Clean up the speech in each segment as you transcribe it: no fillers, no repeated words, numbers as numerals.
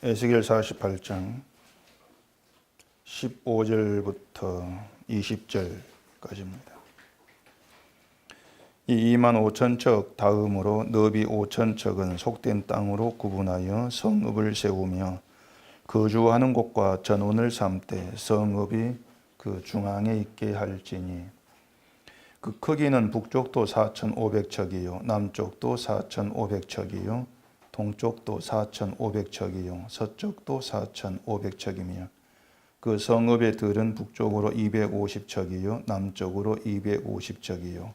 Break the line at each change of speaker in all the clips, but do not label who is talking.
에스겔 48장 15절부터 20절까지입니다. 이 25,000척 다음으로 너비 5,000척은 속된 땅으로 구분하여 성읍을 세우며 거주하는 곳과 전원을 삼되 성읍이 그 중앙에 있게 할지니 그 크기는 북쪽도 4,500척이요 남쪽도 4,500척이요 동쪽도 4,500척이요 서쪽도 4,500척이며 그 성읍의 들은 북쪽으로 250척이요 남쪽으로 250척이요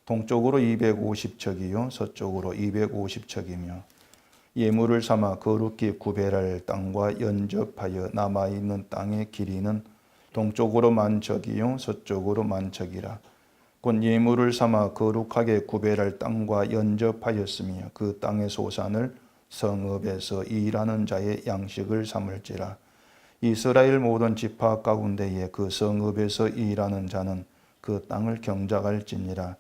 동쪽으로 250척이요 서쪽으로 250척이며 예물을 삼아 거룩히 구별할 땅과 연접하여 남아있는 땅의 길이는 동쪽으로 10,000척이요 서쪽으로 10,000척이라. 곧 예물을 삼아 거룩하게 구별할 땅과 연접하였으며 그 땅의 소산을 성읍에서 일하는 자의 양식을 삼을지라. 이스라엘 모든 지파 가운데에 그 성읍에서 일하는 자는 그 땅을 경작할지니라.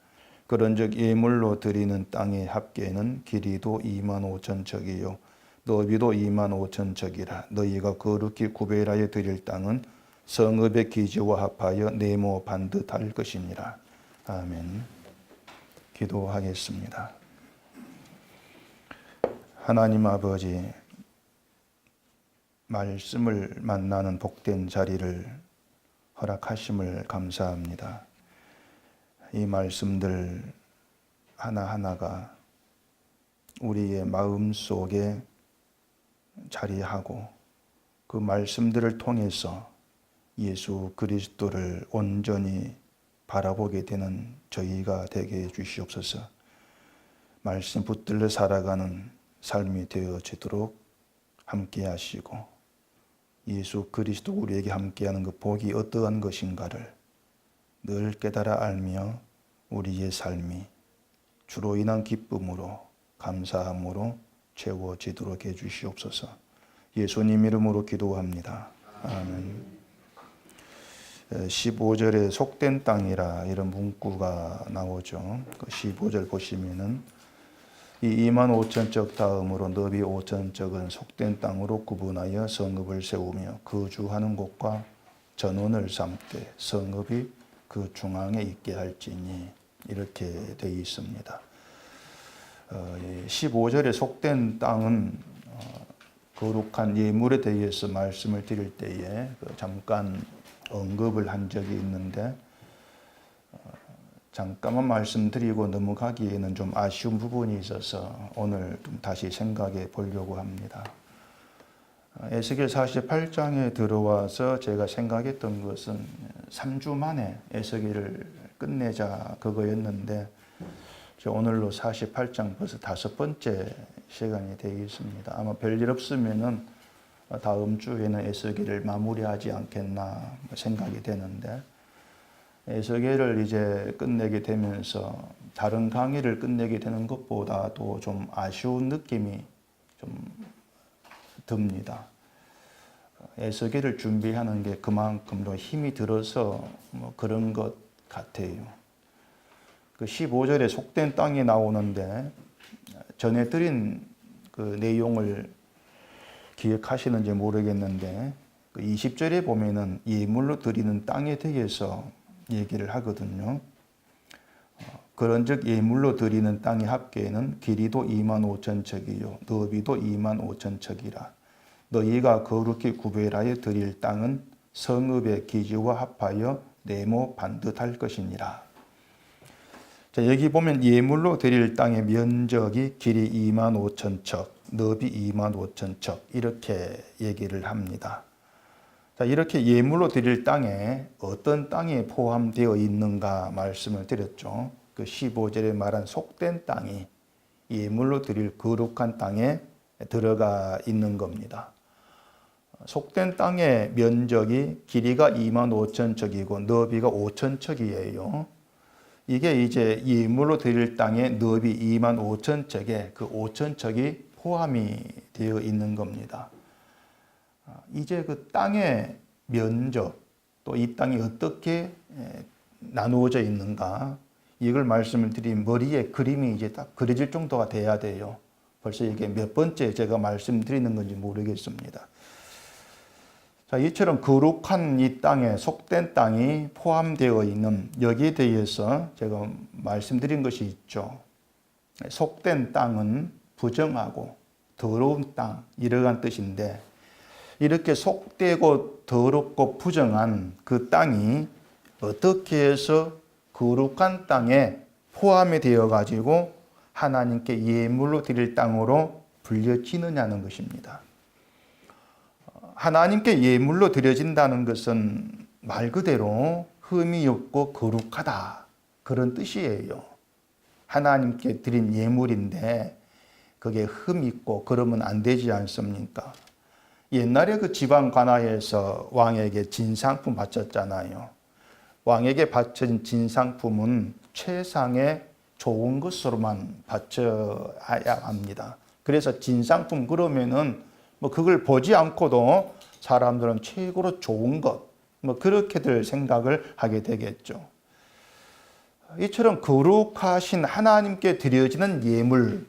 그런즉 예물로 드리는 땅의 합계는 길이도 25,000척이요 너비도 25,000척이라. 너희가 거룩히 구별하여 드릴 땅은 성읍의 기지와 합하여 네모 반듯할 것이니라. 아멘. 기도하겠습니다. 하나님 아버지, 말씀을 만나는 복된 자리를 허락하심을 감사합니다. 이 말씀들 하나하나가 우리의 마음 속에 자리하고 그 말씀들을 통해서 예수 그리스도를 온전히 바라보게 되는 저희가 되게 해주시옵소서. 말씀 붙들려 살아가는 삶이 되어지도록 함께 하시고 예수 그리스도 우리에게 함께하는 그 복이 어떠한 것인가를 늘 깨달아 알며 우리의 삶이 주로 인한 기쁨으로 감사함으로 채워지도록 해주시옵소서. 예수님 이름으로 기도합니다. 아멘. 15절에 속된 땅이라 이런 문구가 나오죠. 그 15절 보시면은 이 25,000척 다음으로 너비 5,000척은 속된 땅으로 구분하여 성읍을 세우며 거주하는 곳과 전원을 삼되 성읍이 그 중앙에 있게 할지니 이렇게 되어 있습니다. 15절에 속된 땅은 거룩한 예물에 대해서 말씀을 드릴 때에 잠깐 언급을 한 적이 있는데 잠깐만 말씀드리고 넘어가기에는 좀 아쉬운 부분이 있어서 오늘 좀 다시 생각해 보려고 합니다. 에스겔 48장에 들어와서 제가 생각했던 것은 3주 만에 에스겔을 끝내자 그거였는데 오늘로 48장 벌써 5번째 시간이 되겠습니다. 아마 별일 없으면은 다음 주에는 에스겔을 마무리하지 않겠나 생각이 되는데 에스겔을 이제 끝내게 되면서 다른 강의를 끝내게 되는 것보다도 좀 아쉬운 느낌이 좀 듭니다. 에스겔을 준비하는 게 그만큼 더 힘이 들어서 그런 것 같아요. 그 15절에 속된 땅이 나오는데 전해드린 그 내용을 기억하시는지 모르겠는데 그 20절에 보면은 예물로 드리는 땅에 대해서 얘기를 하거든요. 그런즉 예물로 드리는 땅의 합계는 길이도 25,000척이요 너비도 25,000척이라. 너희가 거룩히 구별하여 드릴 땅은 성읍의 기지와 합하여 네모 반듯할 것이니라. 자, 여기 보면 예물로 드릴 땅의 면적이 길이 25,000척, 너비 25,000척 이렇게 얘기를 합니다. 자, 이렇게 예물로 드릴 땅에 어떤 땅이 포함되어 있는가 말씀을 드렸죠. 그 15절에 말한 속된 땅이 예물로 드릴 거룩한 땅에 들어가 있는 겁니다. 속된 땅의 면적이 길이가 25,000척이고 너비가 5,000척이에요. 이게 이제 예물로 드릴 땅의 너비 25,000척에 그 5,000척이 포함이 되어 있는 겁니다. 이제 그 땅의 면적, 또 이 땅이 어떻게 나누어져 있는가, 이걸 말씀을 드린 머리에 그림이 이제 딱 그려질 정도가 돼야 돼요. 벌써 이게 몇 번째 제가 말씀드리는 건지 모르겠습니다. 자, 이처럼 거룩한 이 땅에, 속된 땅이 포함되어 있는 여기에 대해서 제가 말씀드린 것이 있죠. 속된 땅은 부정하고 더러운 땅, 이러한 뜻인데, 이렇게 속되고 더럽고 부정한 그 땅이 어떻게 해서 거룩한 땅에 포함이 되어 가지고 하나님께 예물로 드릴 땅으로 불려지느냐는 것입니다. 하나님께 예물로 드려진다는 것은 말 그대로 흠이 없고 거룩하다, 그런 뜻이에요. 하나님께 드린 예물인데 그게 흠 있고 그러면 안 되지 않습니까? 옛날에 그 지방 관아에서 왕에게 진상품 바쳤잖아요. 왕에게 바친 진상품은 최상의 좋은 것으로만 바쳐야 합니다. 그래서 진상품 그러면은 뭐 그걸 보지 않고도 사람들은 최고로 좋은 것, 뭐 그렇게들 생각을 하게 되겠죠. 이처럼 거룩하신 하나님께 드려지는 예물,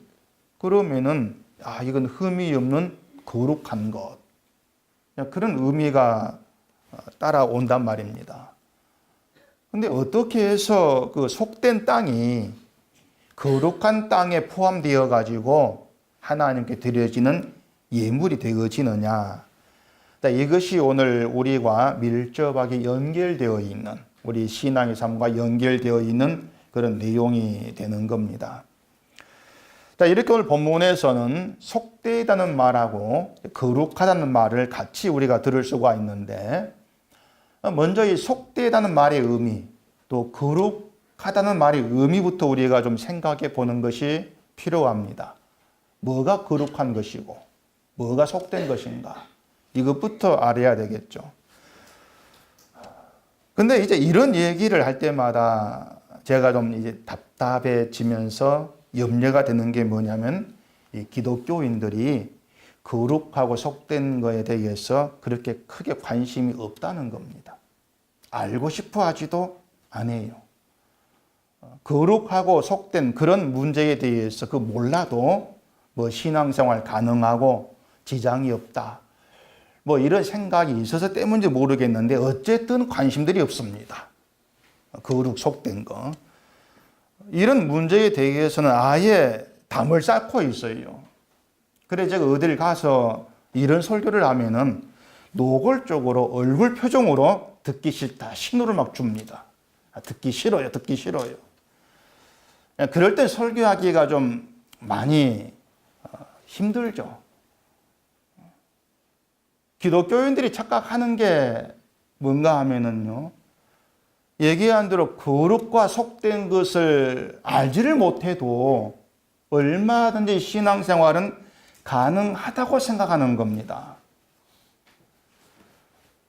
그러면은 이건 흠이 없는 거룩한 것, 그런 의미가 따라온단 말입니다. 근데 어떻게 해서 그 속된 땅이 거룩한 땅에 포함되어 가지고 하나님께 드려지는 예물이 되어지느냐? 이것이 오늘 우리와 밀접하게 연결되어 있는, 우리 신앙의 삶과 연결되어 있는 그런 내용이 되는 겁니다. 이렇게 오늘 본문에서는 속되다는 말하고 거룩하다는 말을 같이 우리가 들을 수가 있는데, 먼저 이 속되다는 말의 의미, 또 거룩하다는 말의 의미부터 우리가 좀 생각해 보는 것이 필요합니다. 뭐가 거룩한 것이고 뭐가 속된 것인가, 이것부터 알아야 되겠죠. 근데 이제 이런 얘기를 할 때마다 제가 좀 이제 답답해지면서 염려가 되는 게 뭐냐면, 이 기독교인들이 거룩하고 속된 거에 대해서 그렇게 크게 관심이 없다는 겁니다. 알고 싶어 하지도 않아요. 거룩하고 속된 그런 문제에 대해서 그 몰라도 뭐 신앙생활 가능하고 지장이 없다, 뭐 이런 생각이 있어서 때문인지 모르겠는데 어쨌든 관심들이 없습니다. 거룩 속된 거, 이런 문제에 대해서는 아예 담을 쌓고 있어요. 그래 제가 어딜 가서 이런 설교를 하면은 노골적으로 얼굴 표정으로 듣기 싫다, 신호를 막 줍니다. 듣기 싫어요, 듣기 싫어요. 그럴 때 설교하기가 좀 많이 힘들죠. 기독교인들이 착각하는 게 뭔가 하면은요, 얘기한 대로 거룩과 속된 것을 알지를 못해도 얼마든지 신앙생활은 가능하다고 생각하는 겁니다.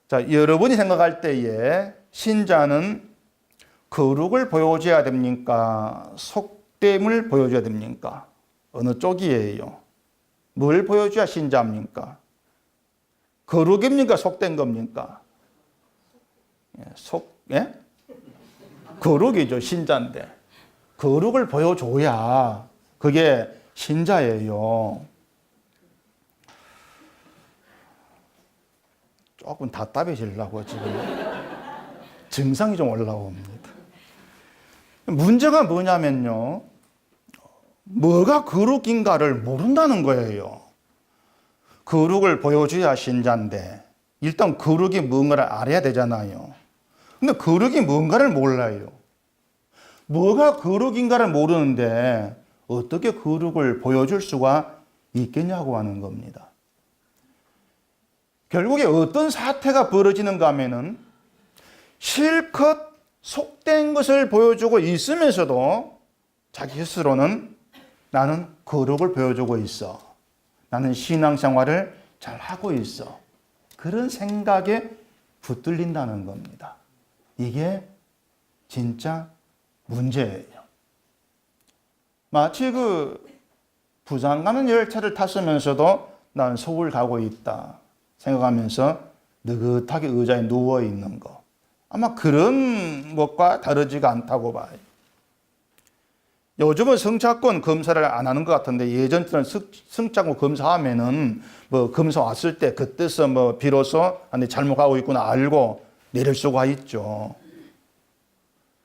자, 여러분이 생각할 때에 신자는 거룩을 보여줘야 됩니까? 속됨을 보여줘야 됩니까? 어느 쪽이에요? 뭘 보여줘야 신자입니까? 거룩입니까? 속된 겁니까? 예? 거룩이죠, 신자인데. 거룩을 보여줘야 그게 신자예요. 조금 답답해지려고 지금 증상이 좀 올라옵니다. 문제가 뭐냐면요, 뭐가 거룩인가를 모른다는 거예요. 거룩을 보여줘야 신자인데 일단 거룩이 뭔가를 알아야 되잖아요. 근데 거룩이 뭔가를 몰라요. 뭐가 거룩인가를 모르는데 어떻게 거룩을 보여줄 수가 있겠냐고 하는 겁니다. 결국에 어떤 사태가 벌어지는가 하면은 실컷 속된 것을 보여주고 있으면서도 자기 스스로는 나는 거룩을 보여주고 있어, 나는 신앙생활을 잘 하고 있어, 그런 생각에 붙들린다는 겁니다. 이게 진짜 문제예요. 마치 그 부산 가는 열차를 탔으면서도 나는 서울 가고 있다 생각하면서 느긋하게 의자에 누워 있는 거, 아마 그런 것과 다르지가 않다고 봐요. 요즘은 성차권 검사를 안 하는 것 같은데 예전에는 성차권 검사하면은 뭐 검사 왔을 때 그때서 뭐 비로소 잘못하고 있구나 알고 내릴 수가 있죠.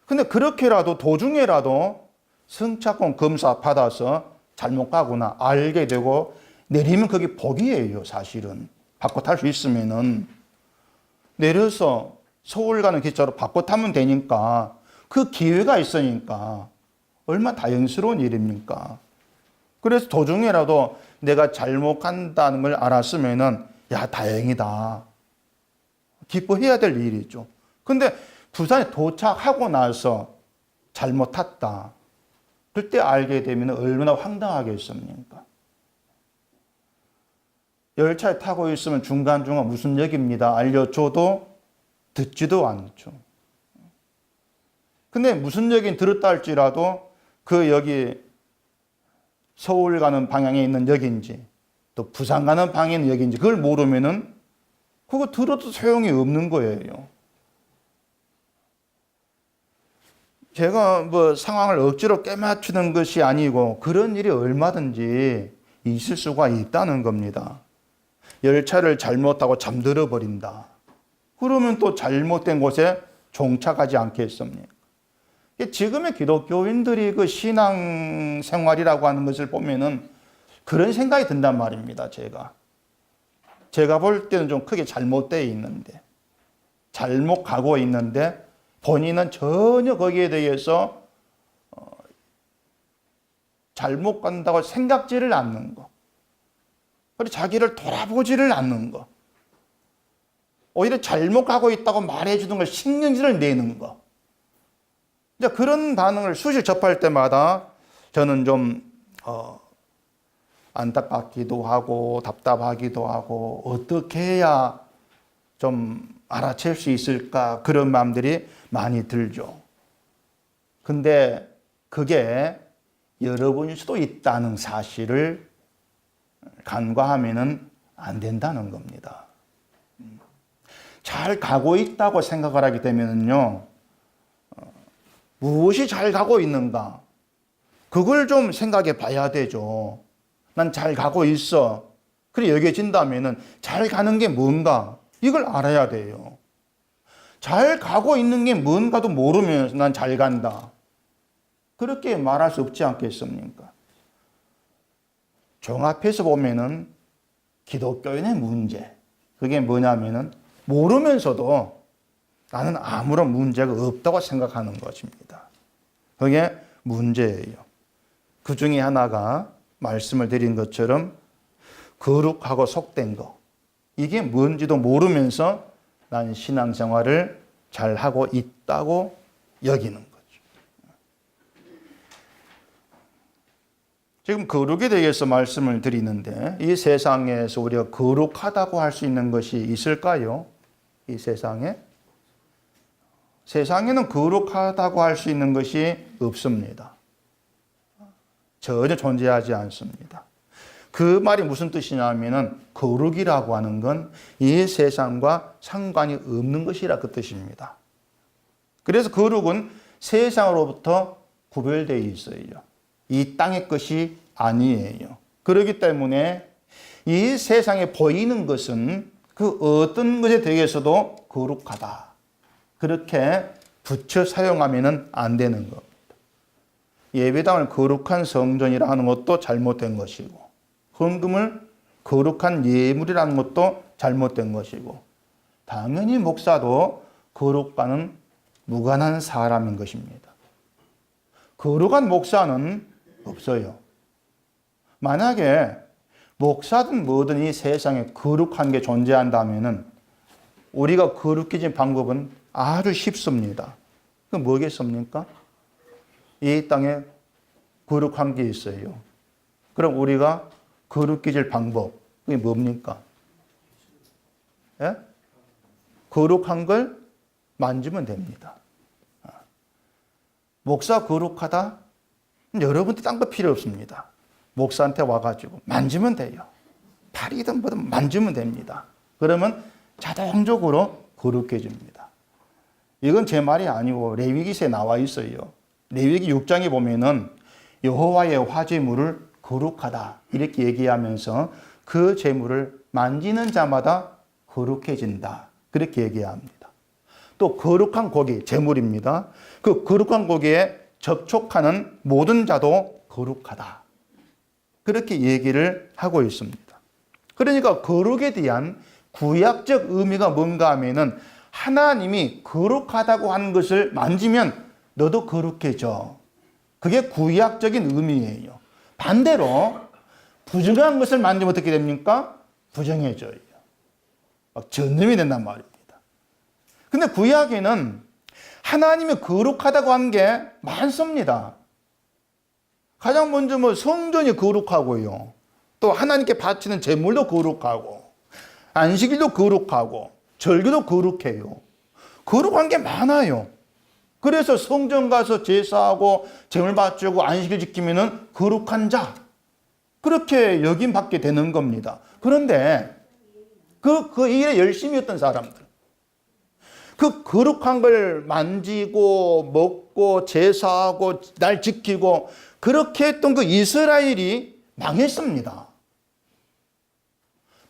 근데 그렇게라도 도중에라도 성차권 검사 받아서 잘못 가구나 알게 되고 내리면 그게 복이에요. 사실은 바꿔 탈 수 있으면은 내려서 서울 가는 기차로 바꿔 타면 되니까 그 기회가 있으니까 얼마나 다행스러운 일입니까? 그래서 도중에라도 내가 잘못 간다는 걸 알았으면은 야 다행이다 기뻐해야 될 일이죠. 근데 부산에 도착하고 나서 잘못 탔다. 그때 알게 되면 얼마나 황당하겠습니까? 열차에 타고 있으면 중간중간 무슨 역입니다 알려줘도 듣지도 않죠. 근데 무슨 역인 들었다 할지라도 그 역이 서울 가는 방향에 있는 역인지 또 부산 가는 방향에 있는 역인지 그걸 모르면은 그거 들어도 소용이 없는 거예요. 제가 뭐 상황을 억지로 깨맞추는 것이 아니고 그런 일이 얼마든지 있을 수가 있다는 겁니다. 열차를 잘못 타고 잠들어 버린다. 그러면 또 잘못된 곳에 종착하지 않겠습니까? 지금의 기독교인들이 그 신앙 생활이라고 하는 것을 보면은 그런 생각이 든단 말입니다. 제가 볼 때는 좀 크게 잘못되어 있는데 잘못 가고 있는데 본인은 전혀 거기에 대해서 잘못 간다고 생각지를 않는 거. 그리고 자기를 돌아보지를 않는 거. 오히려 잘못 가고 있다고 말해주는 걸 신경질을 내는 거. 이제 그런 반응을 수시로 접할 때마다 저는 좀 안타깝기도 하고 답답하기도 하고 어떻게 해야 좀 알아챌 수 있을까 그런 마음들이 많이 들죠. 근데 그게 여러분일 수도 있다는 사실을 간과하면은 안 된다는 겁니다. 잘 가고 있다고 생각을 하게 되면요, 무엇이 잘 가고 있는가? 그걸 좀 생각해 봐야 되죠. 난 잘 가고 있어. 그래 여겨진다면은 잘 가는 게 뭔가? 이걸 알아야 돼요. 잘 가고 있는 게 뭔가도 모르면서 난 잘 간다. 그렇게 말할 수 없지 않겠습니까? 종합해서 보면은 기독교인의 문제. 그게 뭐냐면은 모르면서도 나는 아무런 문제가 없다고 생각하는 것입니다. 그게 문제예요. 그 중에 하나가 말씀을 드린 것처럼 거룩하고 속된 거. 이게 뭔지도 모르면서 난 신앙생활을 잘하고 있다고 여기는 거죠. 지금 거룩에 대해서 말씀을 드리는데 이 세상에서 우리가 거룩하다고 할 수 있는 것이 있을까요? 이 세상에? 세상에는 거룩하다고 할 수 있는 것이 없습니다. 전혀 존재하지 않습니다. 그 말이 무슨 뜻이냐면은 거룩이라고 하는 건 이 세상과 상관이 없는 것이라 그 뜻입니다. 그래서 거룩은 세상으로부터 구별되어 있어요. 이 땅의 것이 아니에요. 그렇기 때문에 이 세상에 보이는 것은 그 어떤 것에 대해서도 거룩하다. 그렇게 붙여 사용하면 안 되는 겁니다. 예배당을 거룩한 성전이라 하는 것도 잘못된 것이고 헌금을 거룩한 예물이라는 것도 잘못된 것이고 당연히 목사도 거룩과는 무관한 사람인 것입니다. 거룩한 목사는 없어요. 만약에 목사든 뭐든 이 세상에 거룩한 게 존재한다면은 우리가 거룩해진 방법은 아주 쉽습니다. 그 뭐겠습니까? 이 땅에 거룩한 게 있어요. 그럼 우리가 거룩해질 방법, 그게 뭡니까? 예? 거룩한 걸 만지면 됩니다. 목사 거룩하다? 여러분들 딴 거 필요 없습니다. 목사한테 와가지고 만지면 돼요. 팔이든 뭐든 만지면 됩니다. 그러면 자동적으로 거룩해집니다. 이건 제 말이 아니고 레위기서에 나와 있어요. 레위기 6장에 보면은 여호와의 화제물을 거룩하다 이렇게 얘기하면서 그 제물을 만지는 자마다 거룩해진다 그렇게 얘기합니다. 또 거룩한 고기, 제물입니다. 그 거룩한 고기에 접촉하는 모든 자도 거룩하다 그렇게 얘기를 하고 있습니다. 그러니까 거룩에 대한 구약적 의미가 뭔가 하면은 하나님이 거룩하다고 하는 것을 만지면 너도 거룩해져. 그게 구약적인 의미예요. 반대로 부정한 것을 만지면 어떻게 됩니까? 부정해져요. 막 전염이 된단 말입니다. 근데 구약에는 하나님이 거룩하다고 하는 게 많습니다. 가장 먼저 성전이 거룩하고요. 또 하나님께 바치는 제물도 거룩하고 안식일도 거룩하고 절기도 거룩해요. 거룩한 게 많아요. 그래서 성전 가서 제사하고 제물 바치고 안식일 지키면은 거룩한 자 그렇게 여김받게 되는 겁니다. 그런데 그 일에 열심히 했던 사람들 그 거룩한 걸 만지고 먹고 제사하고 날 지키고 그렇게 했던 그 이스라엘이 망했습니다.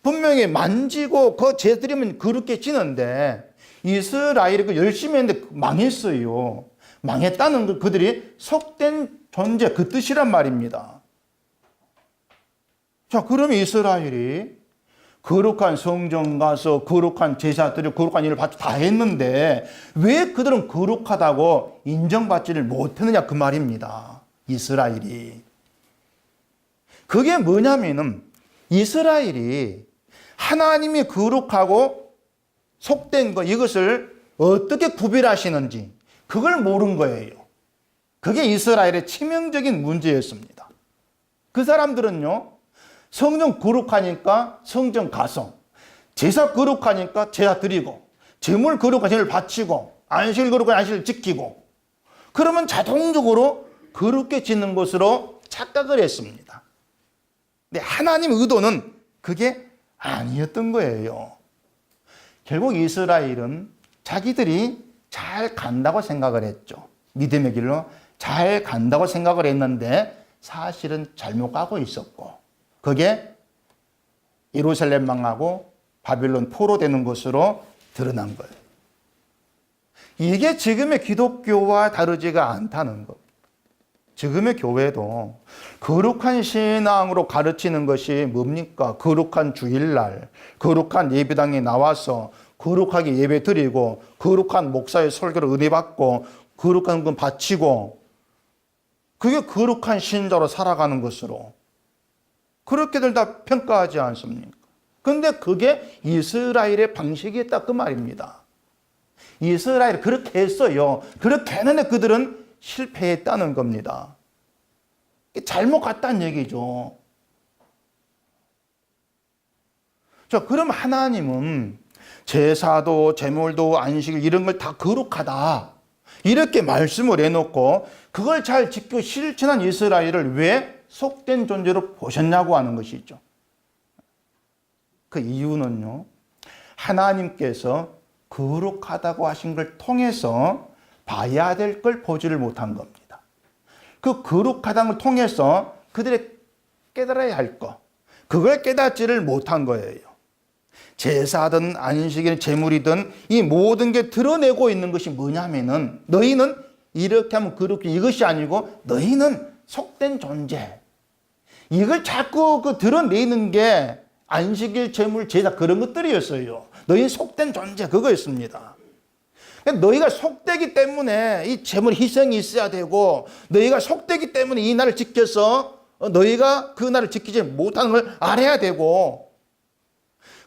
분명히 만지고 그 제드리면 그렇게 지는데 이스라엘이 그 열심히 했는데 망했어요. 망했다는 건 그들이 속된 존재 그 뜻이란 말입니다. 자, 그러면 이스라엘이 거룩한 성전 가서 거룩한 제사 드리고 거룩한 일을 다 했는데 왜 그들은 거룩하다고 인정받지를 못했느냐 그 말입니다. 이스라엘이. 그게 뭐냐면은 이스라엘이 하나님이 거룩하고 속된 것 이것을 어떻게 구별하시는지 그걸 모른 거예요. 그게 이스라엘의 치명적인 문제였습니다. 그 사람들은요. 성전 거룩하니까 성전 가서 제사 거룩하니까 제사 드리고 제물 거룩한 제를 바치고 안식일 거룩한 안식일 지키고 그러면 자동적으로 거룩게 짓는 것으로 착각을 했습니다. 근데 하나님 의도는 그게 아니었던 거예요. 결국 이스라엘은 자기들이 잘 간다고 생각을 했죠. 믿음의 길로 잘 간다고 생각을 했는데 사실은 잘못 가고 있었고 그게 예루살렘 망하고 바빌론 포로되는 것으로 드러난 거예요. 이게 지금의 기독교와 다르지가 않다는 겁니다. 지금의 교회도 거룩한 신앙으로 가르치는 것이 뭡니까? 거룩한 주일날, 거룩한 예배당에 나와서 거룩하게 예배 드리고 거룩한 목사의 설교를 은혜 받고 거룩한 건 바치고 그게 거룩한 신자로 살아가는 것으로 그렇게들 다 평가하지 않습니까? 그런데 그게 이스라엘의 방식이었다 그 말입니다. 이스라엘이 그렇게 했어요. 그렇게 했는데 그들은 실패했다는 겁니다. 잘못 갔다는 얘기죠. 자, 그럼 하나님은 제사도 제물도 안식일 이런 걸 다 거룩하다 이렇게 말씀을 해놓고 그걸 잘 지키고 실천한 이스라엘을 왜 속된 존재로 보셨냐고 하는 것이죠. 그 이유는요. 하나님께서 거룩하다고 하신 걸 통해서 봐야 될 걸 보지를 못한 겁니다. 그 거룩하다는 걸 통해서 그들이 깨달아야 할 것, 그걸 깨닫지를 못한 거예요. 제사든 안식일 제물이든 이 모든 게 드러내고 있는 것이 뭐냐면은 너희는 이렇게 하면 그렇게 이것이 아니고 너희는 속된 존재. 이걸 자꾸 드러내는 게 안식일 제물 제사 그런 것들이었어요. 너희 속된 존재 그거였습니다. 너희가 속되기 때문에 이 제물 희생이 있어야 되고 너희가 속되기 때문에 이 날을 지켜서 너희가 그 날을 지키지 못하는 걸 알아야 되고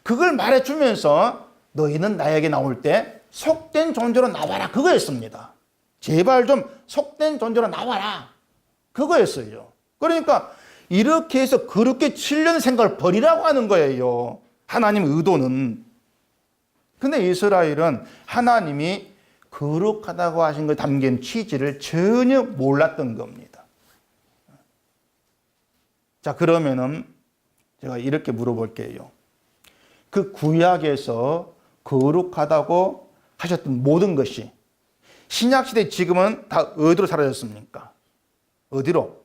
그걸 말해주면서 너희는 나에게 나올 때 속된 존재로 나와라 그거였습니다. 제발 좀 속된 존재로 나와라 그거였어요. 그러니까 이렇게 해서 그렇게 치려는 생각을 버리라고 하는 거예요. 하나님 의도는. 근데 이스라엘은 하나님이 거룩하다고 하신 걸 담긴 취지를 전혀 몰랐던 겁니다. 자, 그러면은 제가 이렇게 물어볼게요. 그 구약에서 거룩하다고 하셨던 모든 것이 신약시대 지금은 다 어디로 사라졌습니까? 어디로?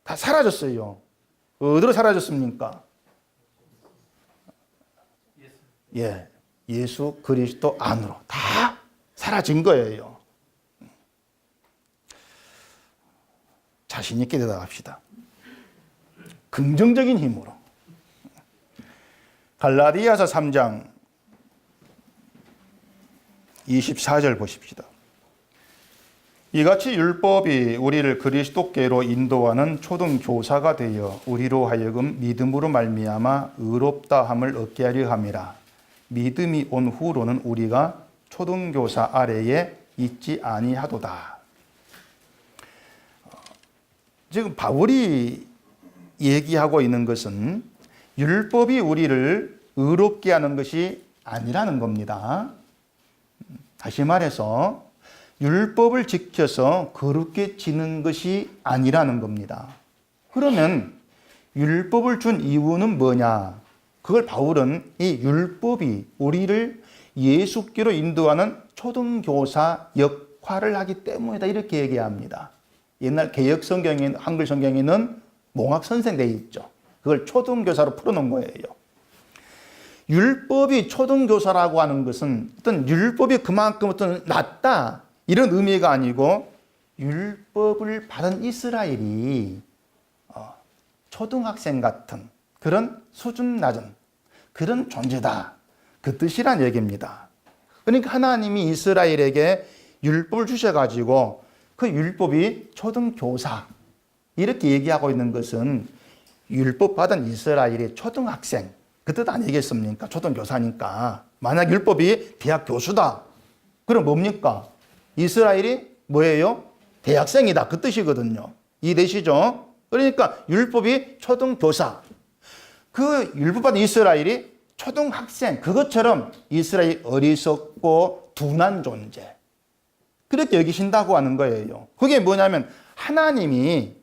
다 사라졌어요. 어디로 사라졌습니까? 예, 예수 그리스도 안으로 다 사라진 거예요. 자신 있게 대답합시다. 긍정적인 힘으로. 갈라디아서 3장 24절 보십시다. 이같이 율법이 우리를 그리스도께로 인도하는 초등교사가 되어 우리로 하여금 믿음으로 말미암아 의롭다함을 얻게 하려 함이라. 믿음이 온 후로는 우리가 초등교사 아래에 있지 아니하도다. 지금 바울이 얘기하고 있는 것은 율법이 우리를 의롭게 하는 것이 아니라는 겁니다. 다시 말해서 율법을 지켜서 거룩게 지는 것이 아니라는 겁니다. 그러면 율법을 준 이유는 뭐냐? 그걸 바울은 이 율법이 우리를 예수께로 인도하는 초등교사 역할을 하기 때문이다 이렇게 얘기합니다. 옛날 개역 성경에, 한글 성경에는 몽학 선생 되어 있죠. 그걸 초등교사로 풀어놓은 거예요. 율법이 초등교사라고 하는 것은 어떤 율법이 그만큼 어떤 낫다 이런 의미가 아니고 율법을 받은 이스라엘이 초등학생 같은 그런 수준 낮은 그런 존재다. 그 뜻이란 얘기입니다. 그러니까 하나님이 이스라엘에게 율법을 주셔가지고 그 율법이 초등교사 이렇게 얘기하고 있는 것은 율법 받은 이스라엘이 초등학생 그 뜻 아니겠습니까? 초등교사니까. 만약 율법이 대학 교수다. 그럼 뭡니까? 이스라엘이 뭐예요? 대학생이다. 그 뜻이거든요. 이해되시죠? 그러니까 율법이 초등교사. 그 율법 받은 이스라엘이 초등학생. 그것처럼 이스라엘이 어리석고 둔한 존재. 그렇게 여기신다고 하는 거예요. 그게 뭐냐면 하나님이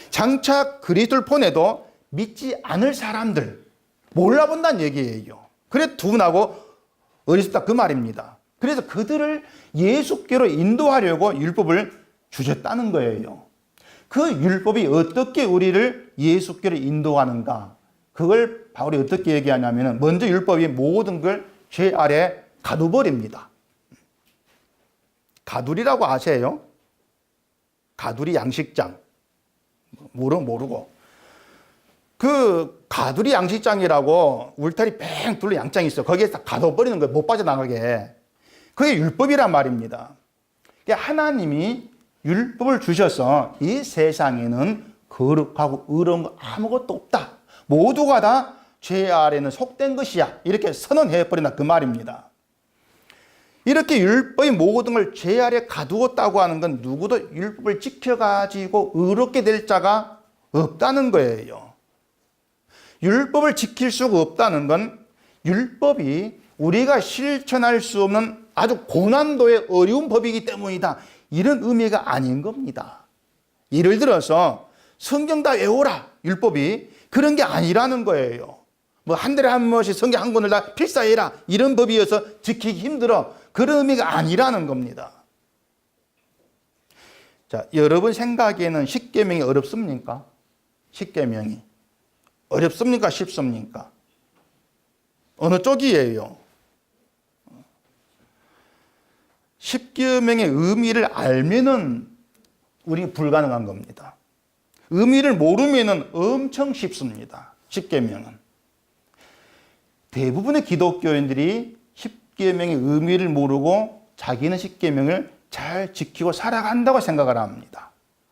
장차 그리스도를 보내도 믿지 않을 사람들 몰라본다는 얘기예요. 그래 둔하고 어리석다 그 말입니다. 그래서 그들을 예수께로 인도하려고 율법을 주셨다는 거예요. 그 율법이 어떻게 우리를 예수께로 인도하는가? 그걸 바울이 어떻게 얘기하냐면 먼저 율법이 모든 걸 죄 아래 가둬버립니다. 가두리라고 아세요? 가두리 양식장. 모르고. 그 가두리 양식장이라고 울타리 팽 둘러 양장이 있어. 거기에서 가둬버리는 거예요. 못 빠져나가게. 그게 율법이란 말입니다. 하나님이 율법을 주셔서 이 세상에는 거룩하고 의로운 거 아무것도 없다. 모두가 다 죄 아래는 속된 것이야. 이렇게 선언해버린다. 그 말입니다. 이렇게 율법의 모든 걸 죄 아래 가두었다고 하는 건 누구도 율법을 지켜가지고 의롭게 될 자가 없다는 거예요. 율법을 지킬 수가 없다는 건 율법이 우리가 실천할 수 없는 아주 고난도의 어려운 법이기 때문이다. 이런 의미가 아닌 겁니다. 예를 들어서 성경 다 외워라. 율법이 그런 게 아니라는 거예요. 뭐 한 달에 한 번씩 성경 한 권을 다 필사해라. 이런 법이어서 지키기 힘들어. 그런 의미가 아니라는 겁니다. 자, 여러분 생각에는 십계명이 어렵습니까? 십계명이 어렵습니까? 쉽습니까? 어느 쪽이에요? 십계명의 의미를 알면은 우리 불가능한 겁니다. 의미를 모르면은 엄청 쉽습니다. 십계명은. 대부분의 기독교인들이 십계명의 의미를 모르고 자기는 십계명을 잘 지키고 살아간다고 생각을 합니다.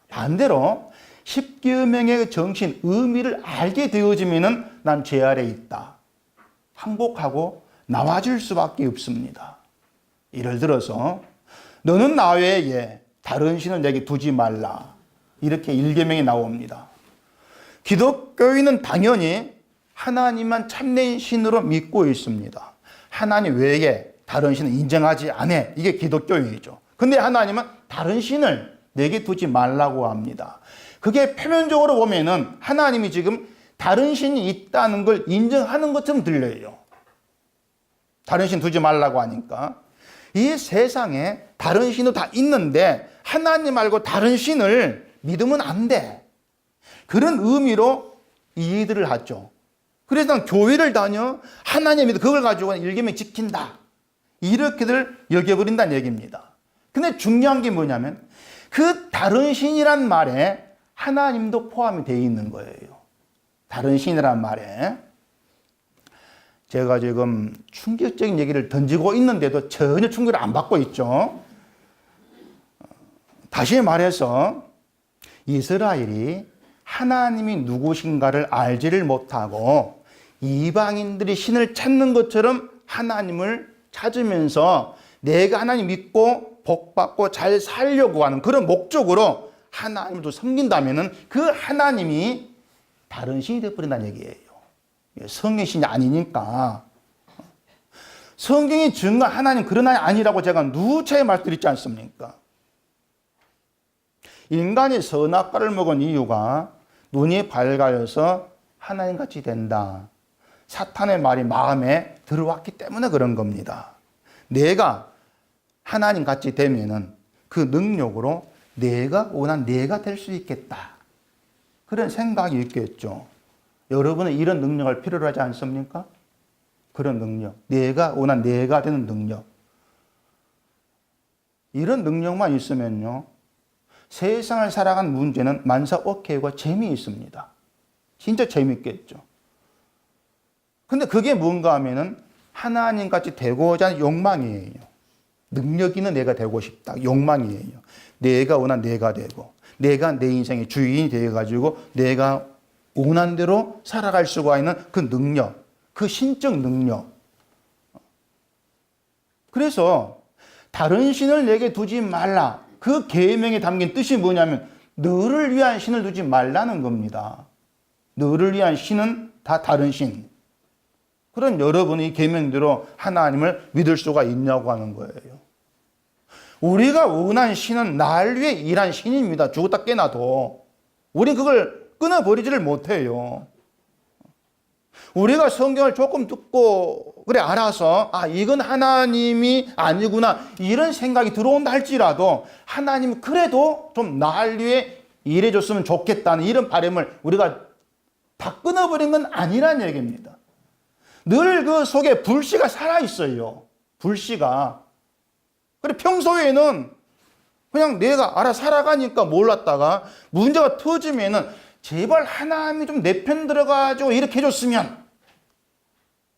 반대로 십계명의 정신, 의미를 알게 되어지면은 난 죄 아래 있다. 항복하고 나와줄 수밖에 없습니다. 예를 들어서 너는 나 외에 다른 신을 내게 두지 말라. 이렇게 일계명이 나옵니다. 기독교인은 당연히 하나님만 참된 신으로 믿고 있습니다. 하나님 외에 다른 신을 인정하지 않아. 이게 기독교인이죠. 근데 하나님은 다른 신을 내게 두지 말라고 합니다. 그게 표면적으로 보면은 하나님이 지금 다른 신이 있다는 걸 인정하는 것처럼 들려요. 다른 신 두지 말라고 하니까. 이 세상에 다른 신도 다 있는데 하나님 말고 다른 신을 믿으면 안 돼. 그런 의미로 이해들을 하죠. 그래서 난 교회를 다녀 하나님이 그걸 가지고 일계명 지킨다, 이렇게들 여겨버린다는 얘기입니다. 근데 중요한 게 뭐냐면 그 다른 신이란 말에 하나님도 포함이 되어 있는 거예요. 다른 신이란 말에. 제가 지금 충격적인 얘기를 던지고 있는데도 전혀 충격을 안 받고 있죠. 다시 말해서 이스라엘이 하나님이 누구신가를 알지를 못하고 이방인들이 신을 찾는 것처럼 하나님을 찾으면서 내가 하나님 믿고 복받고 잘 살려고 하는 그런 목적으로 하나님을 섬긴다면 그 하나님이 다른 신이 되어버린다는 얘기예요. 성의 신이 아니니까. 성경이 증거한 하나님 그런 하나님 아니라고 제가 누차게 말씀드리지 않습니까? 인간이 선악과를 먹은 이유가 눈이 밝아져서 하나님같이 된다, 사탄의 말이 마음에 들어왔기 때문에 그런 겁니다. 내가 하나님같이 되면은 그 능력으로 내가 원한 내가 될 수 있겠다, 그런 생각이 있겠죠. 여러분은 이런 능력을 필요로 하지 않습니까? 그런 능력, 내가 원한 내가 되는 능력. 이런 능력만 있으면요, 세상을 살아가는 문제는 만사오케이와 재미있습니다. 진짜 재미있겠죠. 근데 그게 뭔가 하면은 하나님같이 되고자 하는 욕망이에요. 능력 있는 내가 되고 싶다, 욕망이에요. 내가 원한 내가 되고, 내가 내 인생의 주인이 되어가지고 내가 원한 대로 살아갈 수가 있는 그 능력, 그 신적 능력. 그래서 다른 신을 내게 두지 말라, 그 계명에 담긴 뜻이 뭐냐면 너를 위한 신을 두지 말라는 겁니다. 너를 위한 신은 다 다른 신. 그런 여러분이 계명대로 하나님을 믿을 수가 있냐고 하는 거예요. 우리가 원한 신은 날 위해 일한 신입니다. 죽었다 깨나도. 우린 그걸 끊어버리지를 못해요. 우리가 성경을 조금 듣고 그래 알아서 이건 하나님이 아니구나 이런 생각이 들어온다 할지라도 하나님 그래도 좀 날 위해 일해줬으면 좋겠다는 이런 바람을 우리가 다 끊어버린 건 아니란 얘기입니다. 늘 그 속에 불씨가 살아있어요. 불씨가. 그래 평소에는 그냥 내가 알아 살아가니까 몰랐다가 문제가 터지면은 제발 하나님이 좀 내 편 들어가지고 이렇게 해줬으면.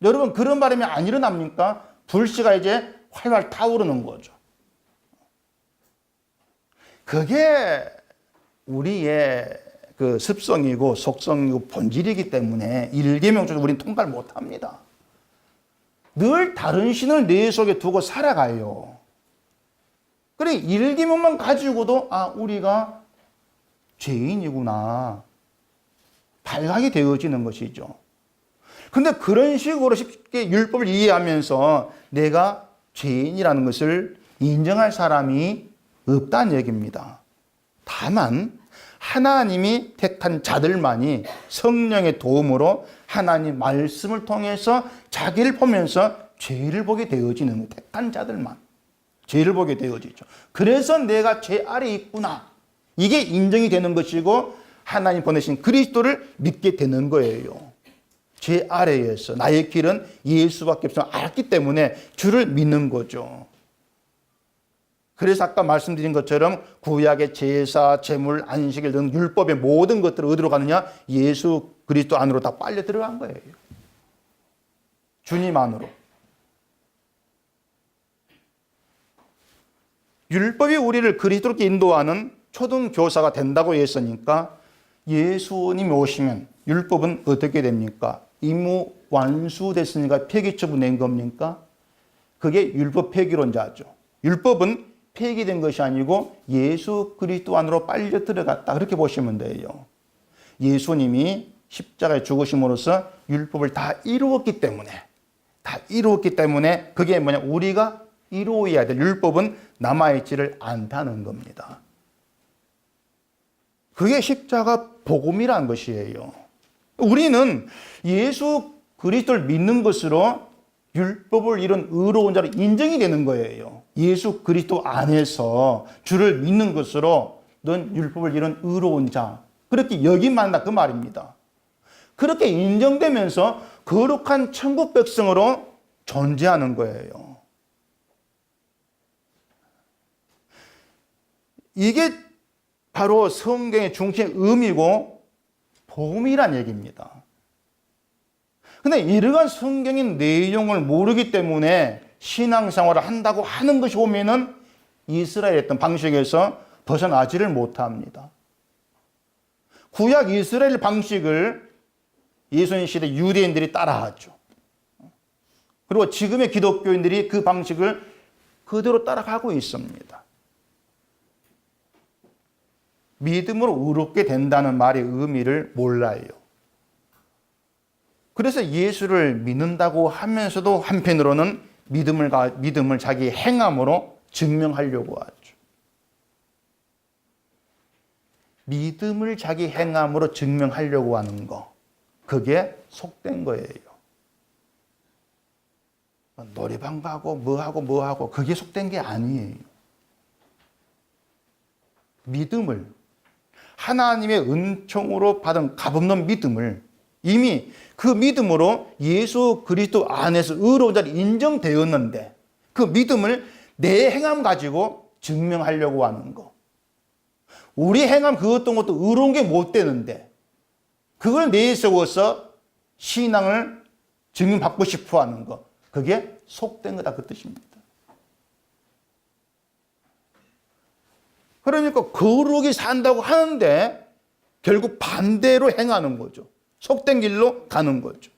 여러분 그런 바람이 안 일어납니까? 불씨가 이제 활활 타오르는 거죠. 그게 우리의 그 습성이고 속성이고 본질이기 때문에 일계명적으로 우리는 통과를 못합니다. 늘 다른 신을 내 속에 두고 살아가요. 그래 일계명만 가지고도 우리가 죄인이구나 발각이 되어지는 것이죠. 근데 그런 식으로 쉽게 율법을 이해하면서 내가 죄인이라는 것을 인정할 사람이 없다는 얘기입니다. 다만 하나님이 택한 자들만이 성령의 도움으로 하나님 말씀을 통해서 자기를 보면서 죄를 보게 되어지는 택한 자들만 죄를 보게 되어지죠. 그래서 내가 죄 아래 있구나. 이게 인정이 되는 것이고 하나님 보내신 그리스도를 믿게 되는 거예요. 죄 아래에서 나의 길은 예수밖에 없음을 알았기 때문에 주를 믿는 거죠. 그래서 아까 말씀드린 것처럼 구약의 제사, 제물, 안식일 등 율법의 모든 것들을 어디로 가느냐? 예수 그리스도 안으로 다 빨려 들어간 거예요. 주님 안으로. 율법이 우리를 그리스도로 인도하는 초등교사가 된다고 했으니까 예수님이 오시면 율법은 어떻게 됩니까? 임무 완수됐으니까 폐기처분 낸 겁니까? 그게 율법 폐기론자죠. 율법은 폐기된 것이 아니고 예수 그리스도 안으로 빨려 들어갔다. 그렇게 보시면 돼요. 예수님이 십자가에 죽으심으로써 율법을 다 이루었기 때문에 그게 뭐냐? 우리가 이루어야 될 율법은 남아있지를 않다는 겁니다. 그게 십자가 복음이라는 것이에요. 우리는 예수 그리스도를 믿는 것으로 율법을 이룬 의로운 자로 인정이 되는 거예요. 예수 그리스도 안에서 주를 믿는 것으로 넌 율법을 이룬 의로운 자, 그렇게 여김한다 그 말입니다. 그렇게 인정되면서 거룩한 천국 백성으로 존재하는 거예요. 이게 바로 성경의 중심의 의미고 복음이란 얘기입니다. 근데 이러한 성경의 내용을 모르기 때문에 신앙생활을 한다고 하는 것이 보면은 이스라엘의 어떤 방식에서 벗어나지를 못합니다. 구약 이스라엘 방식을 예수님 시대 유대인들이 따라하죠. 그리고 지금의 기독교인들이 그 방식을 그대로 따라가고 있습니다. 믿음으로 의롭게 된다는 말의 의미를 몰라요. 그래서 예수를 믿는다고 하면서도 한편으로는 믿음을 자기 행함으로 증명하려고 하죠. 믿음을 자기 행함으로 증명하려고 하는 거, 그게 속된 거예요. 노래방 가고 뭐하고 그게 속된 게 아니에요. 믿음을, 하나님의 은총으로 받은 값없는 믿음을 이미 그 믿음으로 예수 그리스도 안에서 의로운 자를 인정되었는데 그 믿음을 내 행함 가지고 증명하려고 하는 거. 우리 행함 그 어떤 것도 의로운 게 못 되는데 그걸 내세워서 신앙을 증명받고 싶어 하는 거. 그게 속된 거다 그 뜻입니다. 그러니까 거룩히 산다고 하는데 결국 반대로 행하는 거죠. 속된 길로 가는 거죠.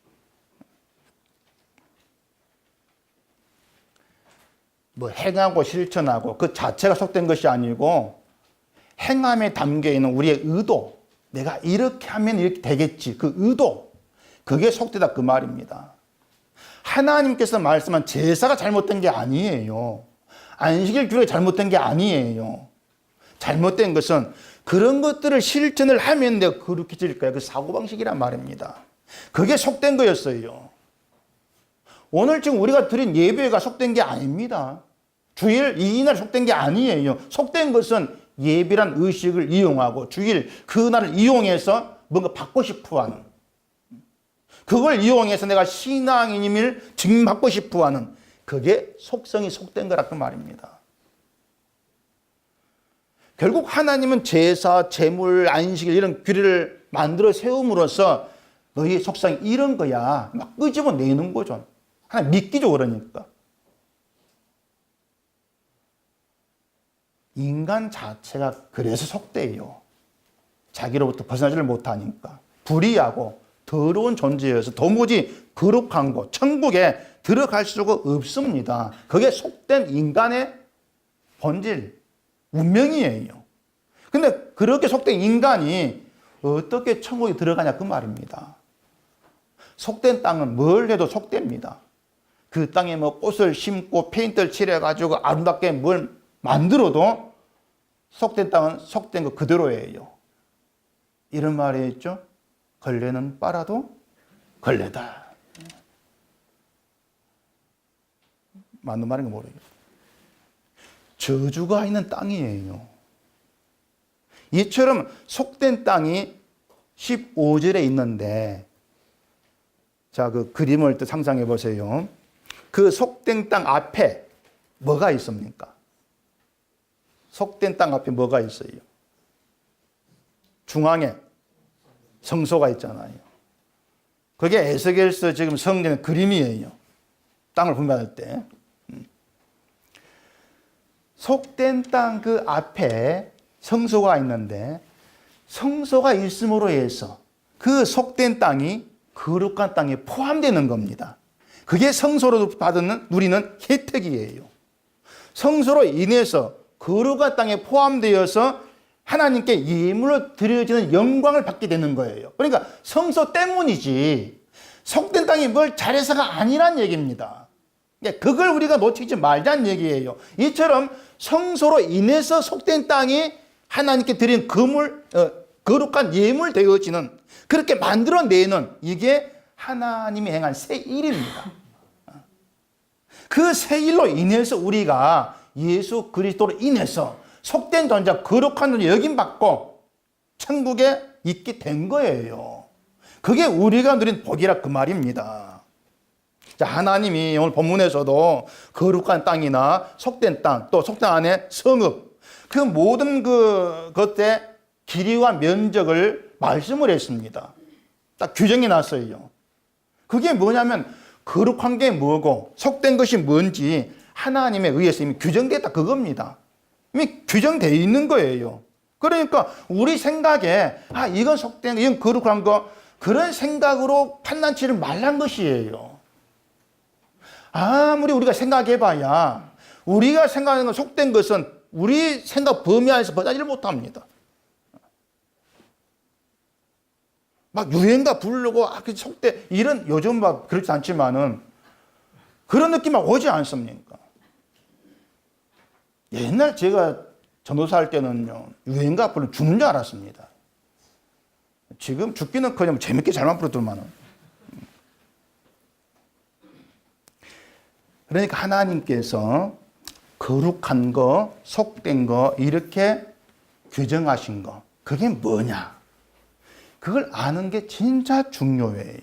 뭐 행하고 실천하고 그 자체가 속된 것이 아니고 행함에 담겨 있는 우리의 의도, 내가 이렇게 하면 이렇게 되겠지, 그 의도, 그게 속되다 그 말입니다. 하나님께서 말씀한 제사가 잘못된 게 아니에요. 안식일 규례가 잘못된 게 아니에요. 잘못된 것은 그런 것들을 실천을 하면 내가 거룩해질 거야. 그 사고방식이란 말입니다. 그게 속된 거였어요. 오늘 지금 우리가 드린 예배가 속된 게 아닙니다. 주일 이날 속된 게 아니에요. 속된 것은 예배란 의식을 이용하고 주일 그 날을 이용해서 뭔가 받고 싶어 하는, 그걸 이용해서 내가 신앙인임을 증명받고 싶어 하는, 그게 속성이 속된 거라 그 말입니다. 결국 하나님은 제사, 제물, 안식일 이런 규례를 만들어 세움으로써 너희의 속성이 이런 거야 막 끄집어내는 거죠. 하나님 믿기죠. 그러니까 인간 자체가 그래서 속돼요. 자기로부터 벗어나지를 못하니까 불의하고 더러운 존재여서 도무지 거룩한 곳 천국에 들어갈 수가 없습니다. 그게 속된 인간의 본질, 운명이에요. 근데 그렇게 속된 인간이 어떻게 천국에 들어가냐 그 말입니다. 속된 땅은 뭘 해도 속됩니다. 그 땅에 뭐 꽃을 심고 페인트를 칠해가지고 아름답게 뭘 만들어도 속된 땅은 속된 거 그대로예요. 이런 말이 있죠. 걸레는 빨아도 걸레다. 맞는 말인가 모르겠어요. 저주가 있는 땅이에요. 이처럼 속된 땅이 15절에 있는데, 자, 그 그림을 또 상상해 보세요. 그 속된 땅 앞에 뭐가 있습니까? 속된 땅 앞에 뭐가 있어요? 중앙에 성소가 있잖아요. 그게 에스겔서 지금 성전의 그림이에요. 땅을 분배할 때. 속된 땅 그 앞에 성소가 있는데, 성소가 있음으로 해서 그 속된 땅이 거룩한 땅에 포함되는 겁니다. 그게 성소로 받는 누리는 혜택이에요. 성소로 인해서 거룩한 땅에 포함되어서 하나님께 예물로 드려지는 영광을 받게 되는 거예요. 그러니까 성소 때문이지 속된 땅이 뭘 잘해서가 아니란 얘기입니다. 그걸 우리가 놓치지 말자는 얘기예요. 이처럼 성소로 인해서 속된 땅이 하나님께 드린 거룩한 예물 되어지는, 그렇게 만들어내는, 이게 하나님이 행한 새 일입니다. 그 새 일로 인해서 우리가 예수 그리스도로 인해서 속된 존재, 거룩한 존재 여김받고 천국에 있게 된 거예요. 그게 우리가 누린 복이라 그 말입니다. 자, 하나님이 오늘 본문에서도 거룩한 땅이나 속된 땅, 또 속된 안에 성읍, 그 모든 것의 길이와 면적을 말씀을 했습니다. 딱 규정이 났어요. 그게 뭐냐면 거룩한 게 뭐고 속된 것이 뭔지 하나님에 의해서 이미 규정됐다 그겁니다. 이미 규정되어 있는 거예요. 그러니까 우리 생각에 이건 속된 거, 이건 거룩한 거, 그런 생각으로 판단치를 말란 것이에요. 아무리 우리가 생각해봐야 우리가 생각하는 건 속된 것은 우리 생각 범위 안에서 벗어나지를 못합니다. 막 유행가 부르고 그 속된 이런 요즘 막 그렇지 않지만은 그런 느낌 막 오지 않습니까? 옛날 제가 전도사 할 때는요 유행가 부르면 죽는 줄 알았습니다. 지금 죽기는커녕 재밌게 잘만 부르더만은. 그러니까 하나님께서 거룩한 거, 속된 거 이렇게 규정하신 거 그게 뭐냐? 그걸 아는 게 진짜 중요해요.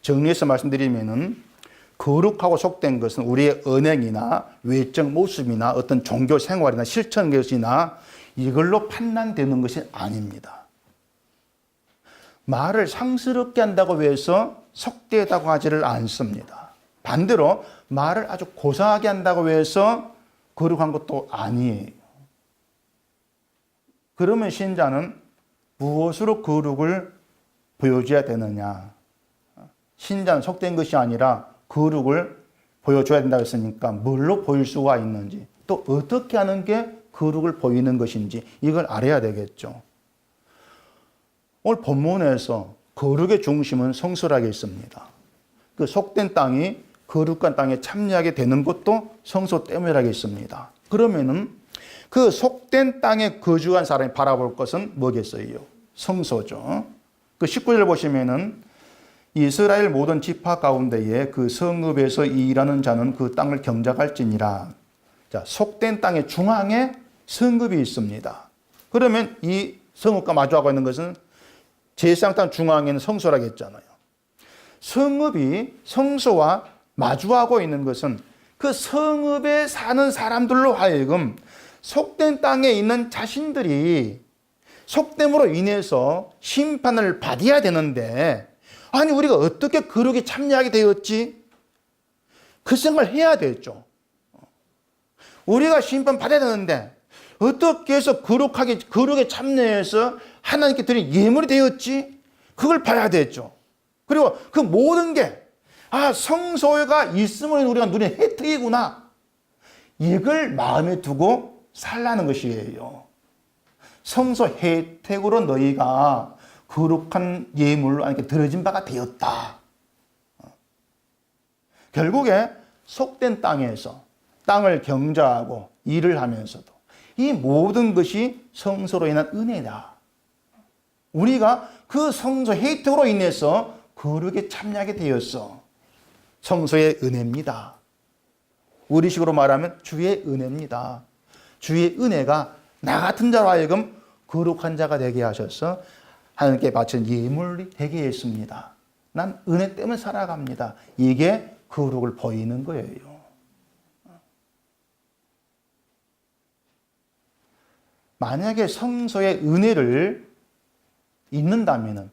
정리해서 말씀드리면은 거룩하고 속된 것은 우리의 언행이나 외적 모습이나 어떤 종교 생활이나 실천 것이나 이걸로 판단되는 것이 아닙니다. 말을 상스럽게 한다고 해서 속되다고 하지를 않습니다. 반대로 말을 아주 고상하게 한다고 해서 거룩한 것도 아니에요. 그러면 신자는 무엇으로 거룩을 보여줘야 되느냐? 신자는 속된 것이 아니라 거룩을 보여줘야 된다고 했으니까 뭘로 보일 수가 있는지 또 어떻게 하는 게 거룩을 보이는 것인지 이걸 알아야 되겠죠. 오늘 본문에서 거룩의 중심은 성소라게 있습니다. 그 속된 땅이 거룩한 땅에 참여하게 되는 것도 성소 때문이라고 있습니다. 그러면은 그 속된 땅에 거주한 사람이 바라볼 것은 뭐겠어요? 성소죠. 그 19절 보시면은 이스라엘 모든 지파 가운데에 그 성읍에서 일하는 자는 그 땅을 경작할지니라. 자, 속된 땅의 중앙에 성읍이 있습니다. 그러면 이 성읍과 마주하고 있는 것은 제사장 땅 중앙에는 성소라고 했잖아요. 성읍이 성소와 마주하고 있는 것은 그 성읍에 사는 사람들로 하여금 속된 땅에 있는 자신들이 속됨으로 인해서 심판을 받아야 되는데 아니 우리가 어떻게 거룩에 참여하게 되었지? 그 생각을 해야 되죠. 우리가 심판 받아야 되는데 어떻게 해서 거룩에 참여해서 하나님께 드린 예물이 되었지? 그걸 봐야 되죠. 그리고 그 모든 게 성소가 있음을 우리가 누린 혜택이구나. 이걸 마음에 두고 살라는 것이에요. 성소 혜택으로 너희가 거룩한 예물로 하나님께 드려진 바가 되었다. 결국에 속된 땅에서 땅을 경작하고 일을 하면서도 이 모든 것이 성소로 인한 은혜다. 우리가 그 성소 혜택으로 인해서 거룩에 참여하게 되었어. 성소의 은혜입니다. 우리식으로 말하면 주의 은혜입니다. 주의 은혜가 나 같은 자로 하여금 거룩한 자가 되게 하셔서 하나님께 바친 예물이 되게 했습니다. 난 은혜 때문에 살아갑니다. 이게 거룩을 보이는 거예요. 만약에 성소의 은혜를 잊는다면은,